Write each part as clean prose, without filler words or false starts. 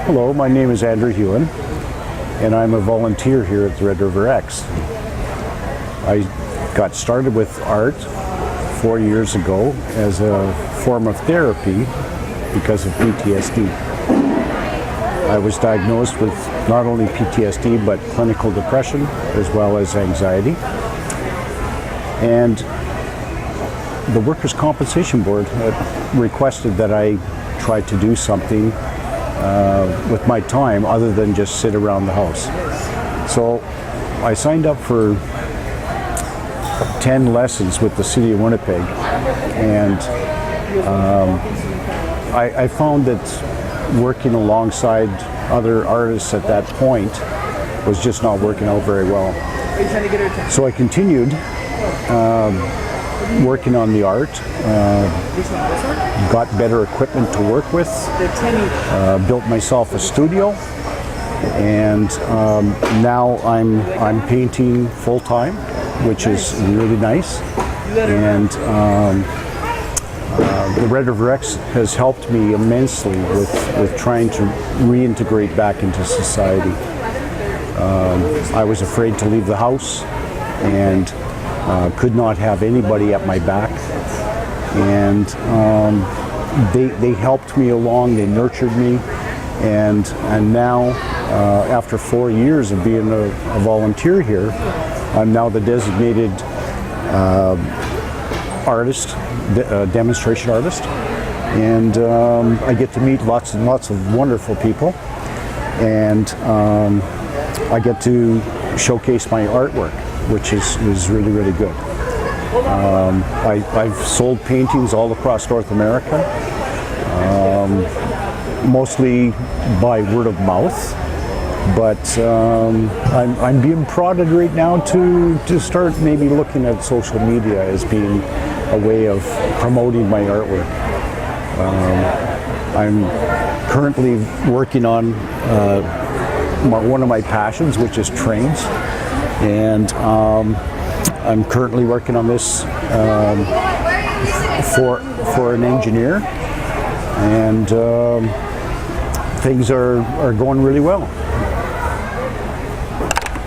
Hello, my name is Andrew Huyn, and I'm a volunteer here at the Red River X. I got started with art 4 years ago as a form of therapy because of PTSD. I was diagnosed with not only PTSD but clinical depression as well as anxiety. And the Workers' Compensation Board had requested that I try to do something with my time other than just sit around the house. So I signed up for 10 lessons with the City of Winnipeg, and I found that working alongside other artists at that point was just not working out very well. So I continued working on the art, got better equipment to work with, built myself a studio, and now I'm painting full-time, which is really nice. And the Red River X has helped me immensely with trying to reintegrate back into society. I was afraid to leave the house and could not have anybody at my back, and they helped me along, they nurtured me, and now after 4 years of being a volunteer here, I'm now the designated artist, demonstration artist, and I get to meet lots and lots of wonderful people, and I get to showcase my artwork, which is really, really good. I've sold paintings all across North America, mostly by word of mouth, but I'm being prodded right now to start maybe looking at social media as being a way of promoting my artwork. I'm currently working on one of my passions, which is trains, and I'm currently working on this for an engineer, and things are going really well.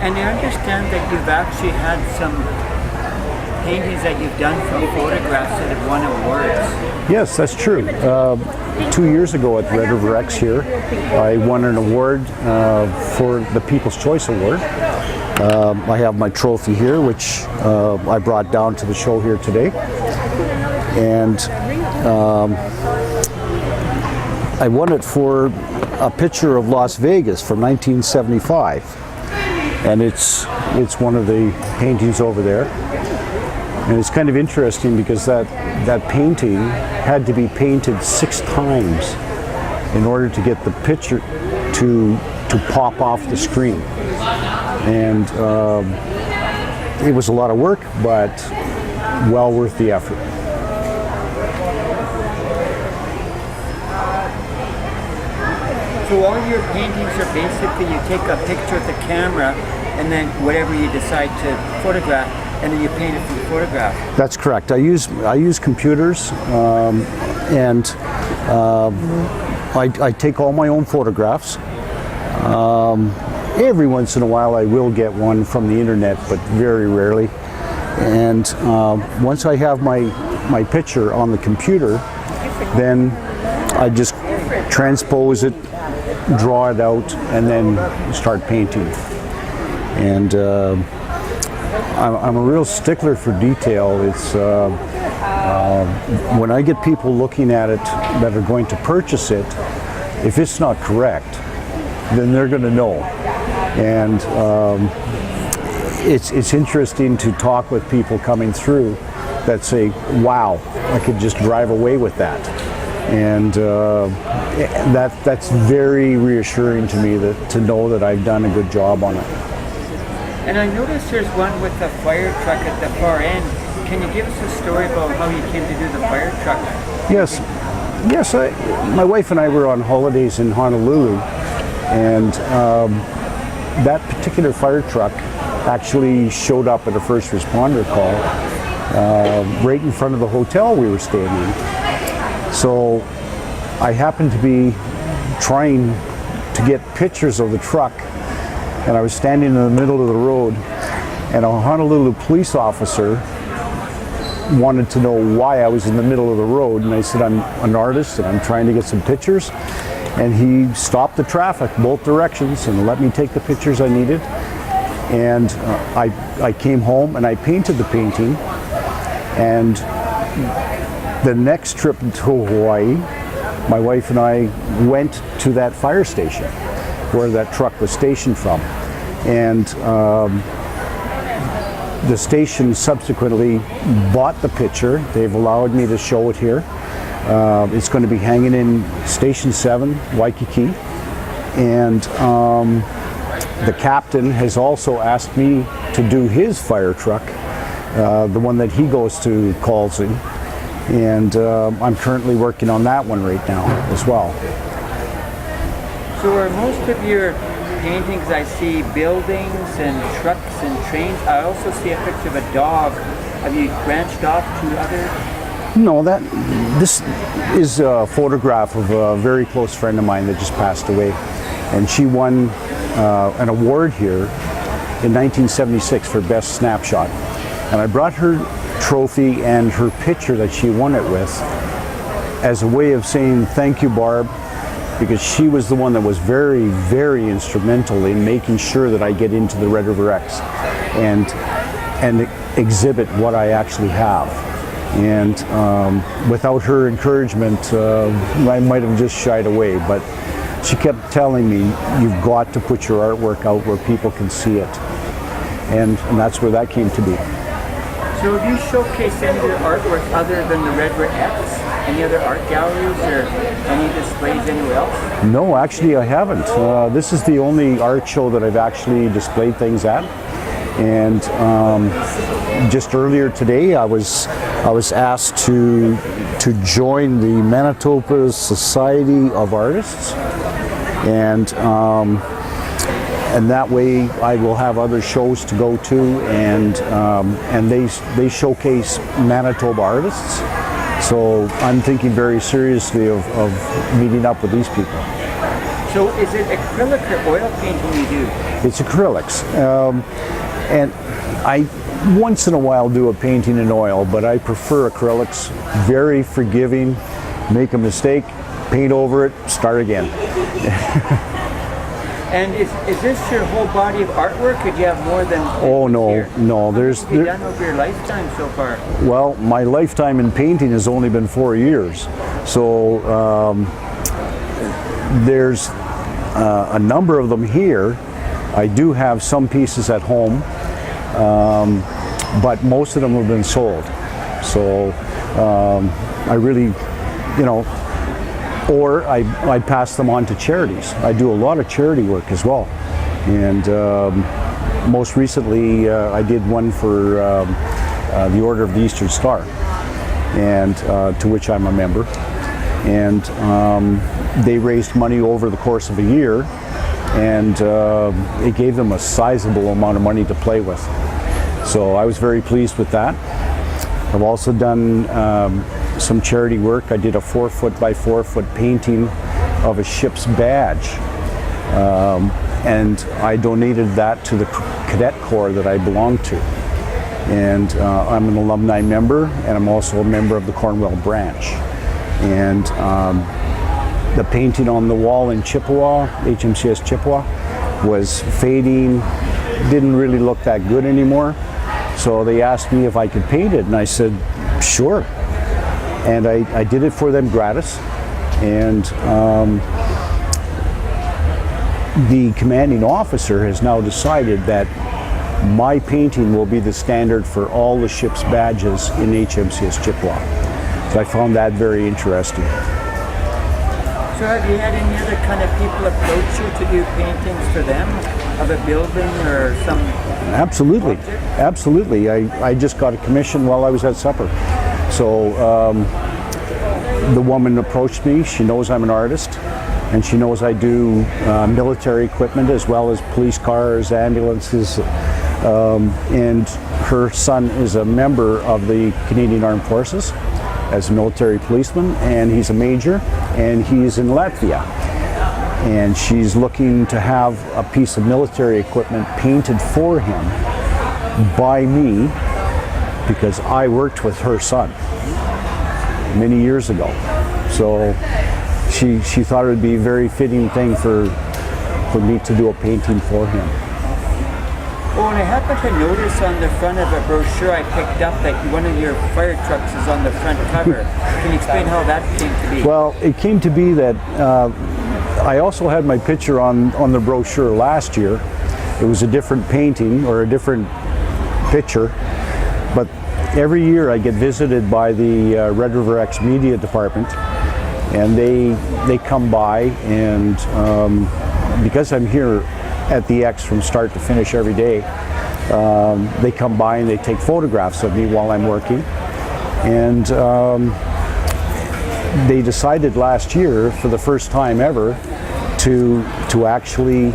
And I understand that you've actually had some paintings that you've done from photographs that have won awards. Yes, that's true. 2 years ago at Red River X here, I won an award for the People's Choice Award. I have my trophy here, which I brought down to the show here today. And I won it for a picture of Las Vegas from 1975. And it's one of the paintings over there. And it's kind of interesting because that painting had to be painted 6 times in order to get the picture to pop off the screen. And it was a lot of work, but well worth the effort. So all your paintings are basically, you take a picture with the camera and then whatever you decide to photograph, and then you paint it from the photograph. That's correct. I use computers, and I take all my own photographs. Every once in a while I will get one from the internet, but very rarely. And once I have my picture on the computer, then I just transpose it, draw it out, and then start painting. And I'm a real stickler for detail. It's when I get people looking at it that are going to purchase it, if it's not correct, then they're going to know. And it's interesting to talk with people coming through that say, wow, I could just drive away with that. And that's very reassuring to me, to know that I've done a good job on it. And I noticed there's one with the fire truck at the far end. Can you give us a story about how you came to do the fire truck? Yes, my wife and I were on holidays in Honolulu, and that particular fire truck actually showed up at a first responder call right in front of the hotel we were staying in. So I happened to be trying to get pictures of the truck, and I was standing in the middle of the road, and a Honolulu police officer wanted to know why I was in the middle of the road, and I said I'm an artist and I'm trying to get some pictures, and he stopped the traffic both directions and let me take the pictures I needed. And I came home and I painted the painting, and the next trip to Hawaii, my wife and I went to that fire station where that truck was stationed from, and the station subsequently bought the picture. They've allowed me to show it here. It's going to be hanging in Station 7, Waikiki, and the captain has also asked me to do his fire truck, the one that he goes to calls in, and I'm currently working on that one right now as well. So are most of your paintings, I see buildings and trucks and trains. I also see a picture of a dog. Have you branched off to other? No, this is a photograph of a very close friend of mine that just passed away, and she won an award here in 1976 for Best Snapshot. And I brought her trophy and her picture that she won it with as a way of saying thank you, Barb, because she was the one that was very, very instrumental in making sure that I get into the Red River X and exhibit what I actually have. And without her encouragement, I might have just shied away, but she kept telling me, you've got to put your artwork out where people can see it. And that's where that came to be. So have you showcased any of your artwork other than the Red River X? Any other art galleries or any displays anywhere else? No, actually I haven't. This is the only art show that I've actually displayed things at. And just earlier today, I was asked to join the Manitoba Society of Artists, and that way I will have other shows to go to, and they showcase Manitoba artists. So I'm thinking very seriously of meeting up with these people. So is it acrylic or oil painting you do? It's acrylics. And I once in a while do a painting in oil, but I prefer acrylics. Very forgiving. Make a mistake, paint over it, start again. And is this your whole body of artwork, or do you have more than? Oh no, here? no. How much have you done over your lifetime so far? Well, my lifetime in painting has only been 4 years, so there's a number of them here. I do have some pieces at home, but most of them have been sold. So I really, or I pass them on to charities. I do a lot of charity work as well. And most recently I did one for the Order of the Eastern Star, and to which I'm a member. And they raised money over the course of a year, and it gave them a sizable amount of money to play with. So I was very pleased with that. I've also done some charity work. I did a 4-foot by 4-foot painting of a ship's badge, and I donated that to the cadet corps that I belong to. And I'm an alumni member, and I'm also a member of the Cornwall branch. And the painting on the wall in Chippewa, HMCS Chippewa, was fading, didn't really look that good anymore. So they asked me if I could paint it, and I said, sure. And I did it for them gratis. And the commanding officer has now decided that my painting will be the standard for all the ship's badges in HMCS Chippewa. So I found that very interesting. So have you had any other kind of people approach you to do paintings for them of a building or some? Absolutely, object? Absolutely. I just got a commission while I was at supper. So the woman approached me. She knows I'm an artist, and she knows I do military equipment as well as police cars, ambulances, and her son is a member of the Canadian Armed Forces as a military policeman, and he's a major, and he's in Latvia. and she's looking to have a piece of military equipment painted for him by me because I worked with her son many years ago. So she thought it would be a very fitting thing for me to do a painting for him. Well, and I happened to notice on the front of a brochure I picked up that one of your fire trucks is on the front cover. Can you explain how that came to be? Well, it came to be that I also had my picture on the brochure last year. It was a different painting or a different picture, but every year I get visited by the Red River X media department, and they come by, and because I'm here at the X from start to finish every day, they come by and they take photographs of me while I'm working. And they decided last year, for the first time ever, to actually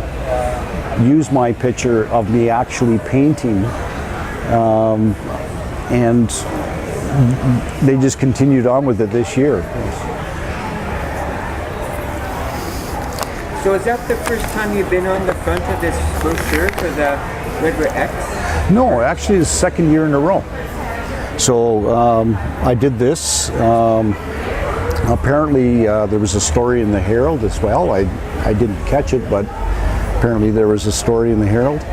use my picture of me actually painting, and they just continued on with it this year. So is that the first time you've been on the front of this brochure for the Red River X? No, actually it's the second year in a row. So I did this. Apparently there was a story in the Herald as well. I didn't catch it, but apparently there was a story in the Herald.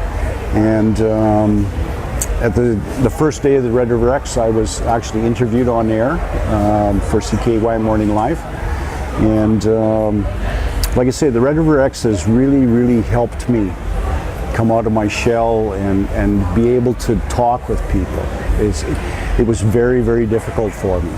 And at the first day of the Red River X, I was actually interviewed on air for CKY Morning Live. And like I say, the Red River X has really, really helped me come out of my shell and be able to talk with people. It was very, very difficult for me.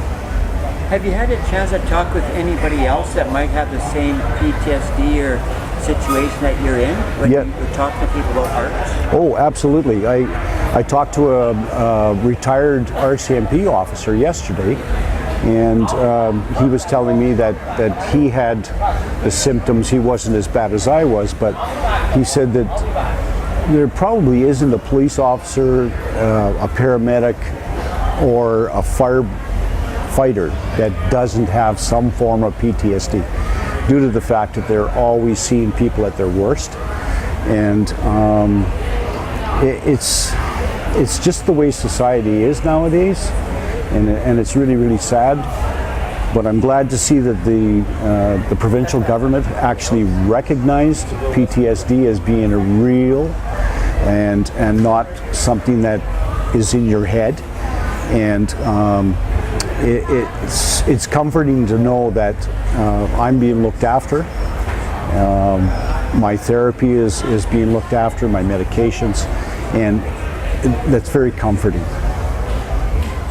Have you had a chance to talk with anybody else that might have the same PTSD or situation that you're in when you talk to people about art? Oh, absolutely. I talked to a retired RCMP officer yesterday, and he was telling me that he had the symptoms. He wasn't as bad as I was, but he said that there probably isn't a police officer, a paramedic, or a firefighter that doesn't have some form of PTSD, due to the fact that they're always seeing people at their worst. And it's just the way society is nowadays, and it's really, really sad. But I'm glad to see that the provincial government actually recognized PTSD as being a real and not something that is in your head. And it's comforting to know that I'm being looked after. My therapy is being looked after, my medications, and that's very comforting.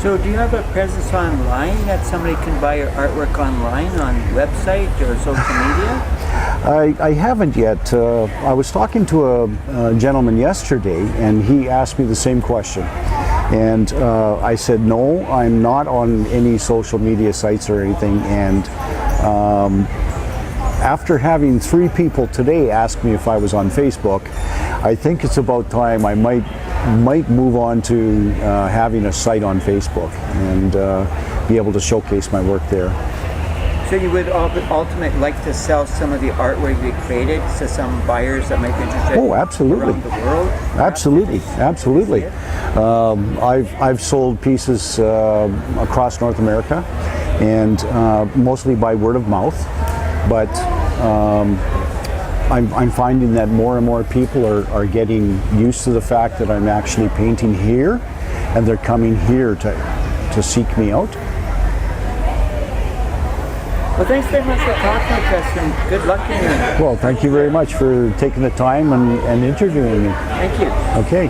So do you have a presence online that somebody can buy your artwork online on website or social media? I haven't yet. I was talking to a gentleman yesterday, and he asked me the same question. And I said, no, I'm not on any social media sites or anything. And after having 3 people today ask me if I was on Facebook, I think it's about time I might move on to having a site on Facebook and be able to showcase my work there. So you would ultimately like to sell some of the artwork you created to some buyers that might be interested? Oh, absolutely. Around the world? Absolutely, absolutely. I've sold pieces across North America, and mostly by word of mouth. But I'm finding that more and more people are getting used to the fact that I'm actually painting here, and they're coming here to seek me out. Well, thanks very much for talking with us, and good luck in your... Well, thank you very much for taking the time and interviewing me. Thank you. Okay.